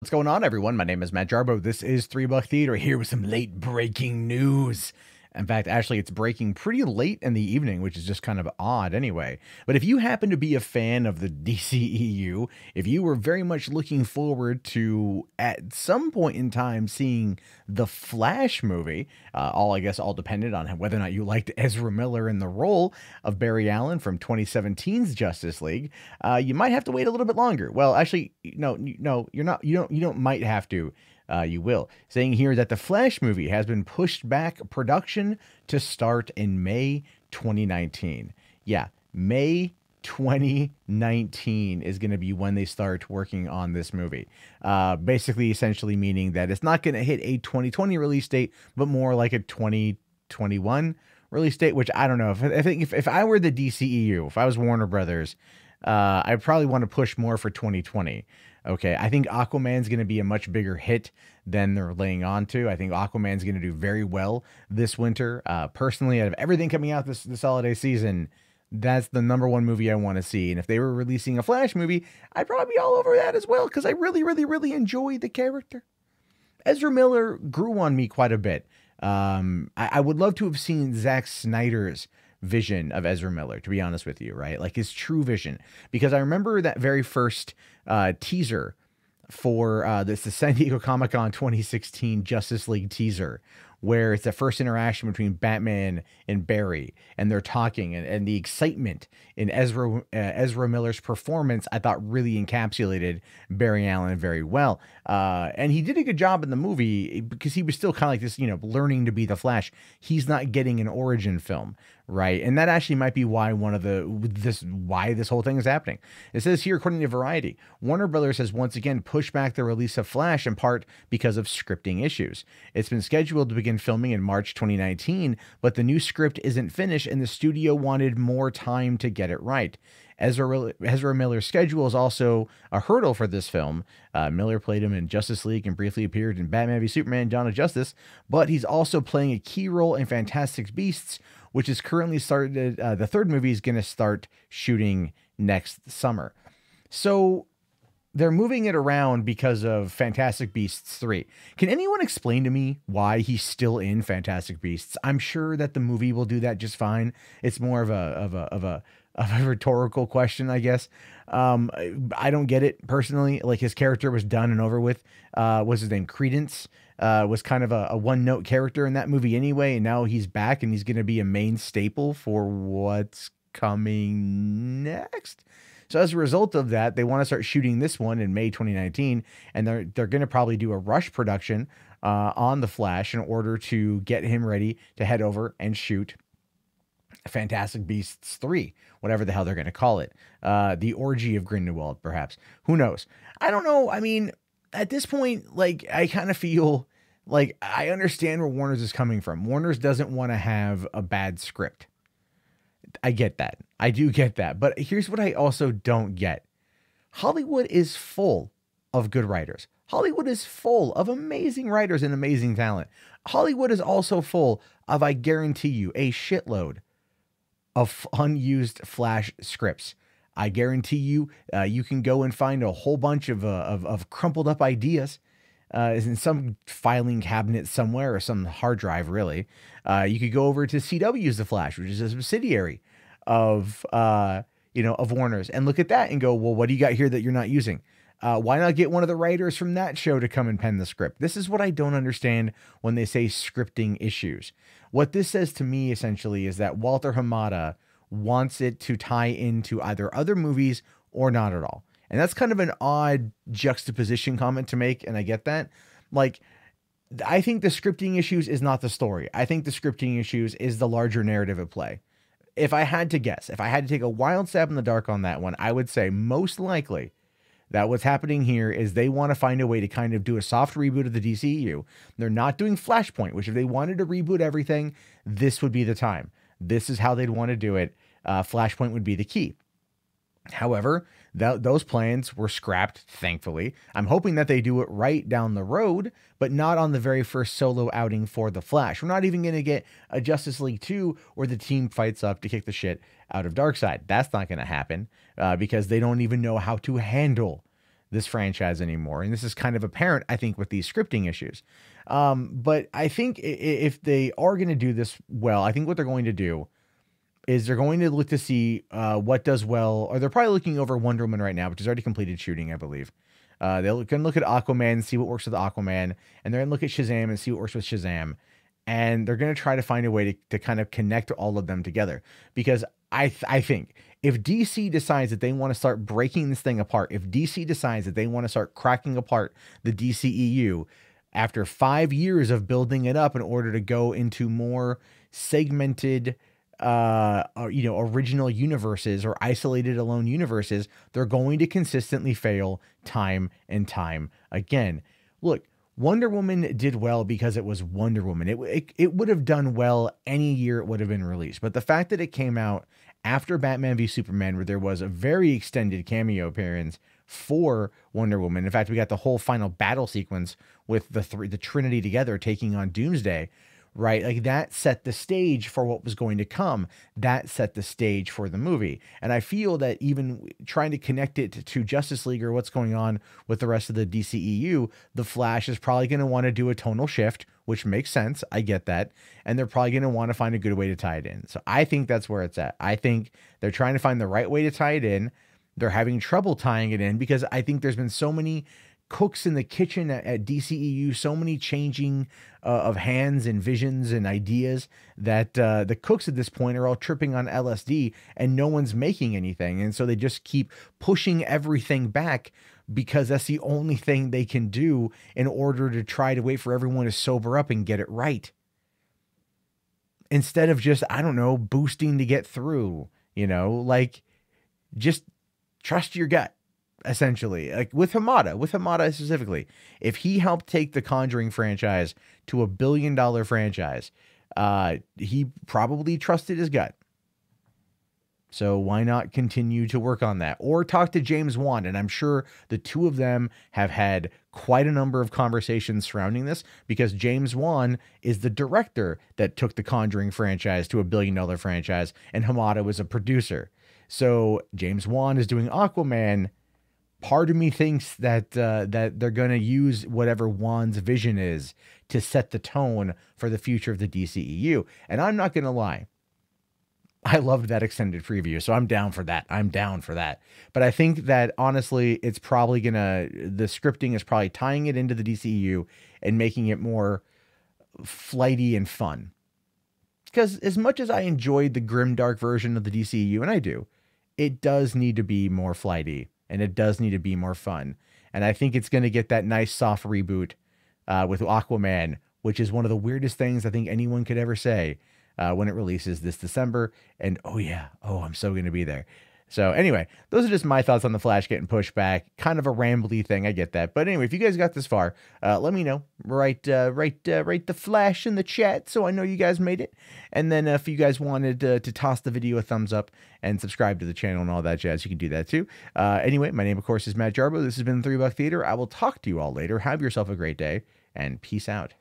What's going on, everyone? My name is Matt Jarbo. This is $3 Theater, here with some late breaking news. In fact, actually, it's breaking pretty late in the evening, which is just kind of odd anyway. But if you happen to be a fan of the DCEU, if you were very much looking forward to, at some point in time, seeing the Flash movie, I guess all depended on whether or not you liked Ezra Miller in the role of Barry Allen from 2017's Justice League, you might have to wait a little bit longer. Well, actually, no, you're not. You don't might have to. You will. Saying here that the Flash movie has been pushed back production to start in May 2019. Yeah, May 2019 is going to be when they start working on this movie. Basically, essentially meaning that it's not going to hit a 2020 release date, but more like a 2021 release date, which I don't know. If I were the DCEU, if I was Warner Brothers, I'd probably want to push more for 2020. Okay, I think Aquaman's going to be a much bigger hit than they're laying on to. I think Aquaman's going to do very well this winter. Personally, out of everything coming out this holiday season, that's the #1 movie I want to see. And if they were releasing a Flash movie, I'd probably be all over that as well, because I really, really, really enjoy the character. Ezra Miller grew on me quite a bit. I would love to have seen Zack Snyder's vision of Ezra Miller, to be honest with you, right? Like his true vision. Because I remember that very first teaser for the San Diego Comic-Con 2016 Justice League teaser, where it's the first interaction between Batman and Barry, and they're talking, and the excitement in Ezra Miller's performance, I thought really encapsulated Barry Allen very well. And he did a good job in the movie because he was still kind of like this, learning to be the Flash. He's not getting an origin film, right? And that actually might be why why this whole thing is happening. It says here, according to Variety, Warner Brothers has once again pushed back the release of Flash in part because of scripting issues. It's been scheduled to begin filming in March 2019, but the new script isn't finished and the studio wanted more time to get it right. Ezra Miller's schedule is also a hurdle for this film. Miller played him in Justice League and briefly appeared in Batman v Superman: Dawn of Justice, but he's also playing a key role in Fantastic Beasts, which is currently started. The third movie is going to start shooting next summer. So they're moving it around because of Fantastic Beasts 3. Can anyone explain to me why he's still in Fantastic Beasts? I'm sure that the movie will do that just fine. It's more of a rhetorical question, I guess. I don't get it personally. Like, his character was done and over with. What's his name? Credence was kind of a one-note character in that movie anyway, and now he's back and he's going to be a main staple for what's coming next. So as a result of that, they want to start shooting this one in May 2019, and they're going to probably do a rush production on The Flash in order to get him ready to head over and shoot Fantastic Beasts 3, whatever the hell they're going to call it. The Orgy of Grindelwald, perhaps. Who knows? I don't know. I mean, at this point, like, I kind of feel like I understand where Warner's is coming from. Warner's doesn't want to have a bad script. I get that. I do get that. But here's what I also don't get. Hollywood is full of good writers. Hollywood is full of amazing writers and amazing talent. Hollywood is also full of, I guarantee you, a shitload of unused Flash scripts. I guarantee you, you can go and find a whole bunch of crumpled up ideas is in some filing cabinet somewhere, or some hard drive, really. You could go over to CW's The Flash, which is a subsidiary of Warner's, and look at that and go, well, what do you got here that you're not using? Why not get one of the writers from that show to come and pen the script? This is what I don't understand when they say scripting issues. What this says to me, essentially, is that Walter Hamada wants it to tie into either other movies or not at all. And that's kind of an odd juxtaposition comment to make, and I get that. Like, I think the scripting issues is not the story. I think the scripting issues is the larger narrative at play. If I had to guess, if I had to take a wild stab in the dark on that one, I would say most likely that what's happening here is they want to find a way to kind of do a soft reboot of the DCEU. They're not doing Flashpoint, which if they wanted to reboot everything, this would be the time. This is how they'd want to do it. Flashpoint would be the key. However, those plans were scrapped, thankfully. I'm hoping that they do it right down the road, but not on the very first solo outing for The Flash. We're not even going to get a Justice League 2 where the team fights up to kick the shit out of Darkseid. That's not going to happen because they don't even know how to handle this franchise anymore. And this is kind of apparent, I think, with these scripting issues. But I think if they are going to do this well, I think what they're going to do is they're going to look to see what does well, or they're probably looking over Wonder Woman right now, which is already completed shooting, I believe. They're going to look at Aquaman and see what works with Aquaman, and they're going to look at Shazam and see what works with Shazam. And they're going to try to find a way to kind of connect all of them together. Because I think if DC decides that they want to start breaking this thing apart, if DC decides that they want to start cracking apart the DCEU, after 5 years of building it up in order to go into more segmented, original universes or isolated alone universes, they're going to consistently fail time and time again. Look, Wonder Woman did well because it was Wonder Woman. It would have done well any year it would have been released. But the fact that it came out after Batman v Superman, where there was a very extended cameo appearance for Wonder Woman. In fact, we got the whole final battle sequence with the Trinity together taking on Doomsday, right? Like that set the stage for what was going to come. That set the stage for the movie. And I feel that even trying to connect it to Justice League or what's going on with the rest of the DCEU, the Flash is probably going to want to do a tonal shift, which makes sense. I get that. And they're probably going to want to find a good way to tie it in. So I think that's where it's at. I think they're trying to find the right way to tie it in. They're having trouble tying it in because I think there's been so many cooks in the kitchen at DCEU, so many changing of hands and visions and ideas that the cooks at this point are all tripping on LSD and no one's making anything. And so they just keep pushing everything back because that's the only thing they can do in order to try to wait for everyone to sober up and get it right. Instead of just, I don't know, boosting to get through, like just trust your gut. Essentially, like with Hamada specifically, if he helped take the Conjuring franchise to $1 billion franchise, he probably trusted his gut. So why not continue to work on that or talk to James Wan? And I'm sure the two of them have had quite a number of conversations surrounding this because James Wan is the director that took the Conjuring franchise to $1 billion franchise and Hamada was a producer. So James Wan is doing Aquaman. Part of me thinks that that they're going to use whatever Wan's vision is to set the tone for the future of the DCEU. And I'm not going to lie. I loved that extended preview, so I'm down for that. But I think that, honestly, it's probably the scripting is probably tying it into the DCEU and making it more flighty and fun. Because as much as I enjoyed the grimdark version of the DCEU, and I do, it does need to be more flighty. And it does need to be more fun. And I think it's going to get that nice soft reboot with Aquaman, which is one of the weirdest things I think anyone could ever say when it releases this December. And I'm so going to be there. So anyway, those are just my thoughts on The Flash getting pushed back. Kind of a rambly thing, I get that. But anyway, if you guys got this far, let me know. Write The Flash in the chat so I know you guys made it. And then if you guys wanted to toss the video a thumbs up and subscribe to the channel and all that jazz, you can do that too. Anyway, my name, of course, is Matt Jarbo. This has been $3 Theater. I will talk to you all later. Have yourself a great day, and peace out.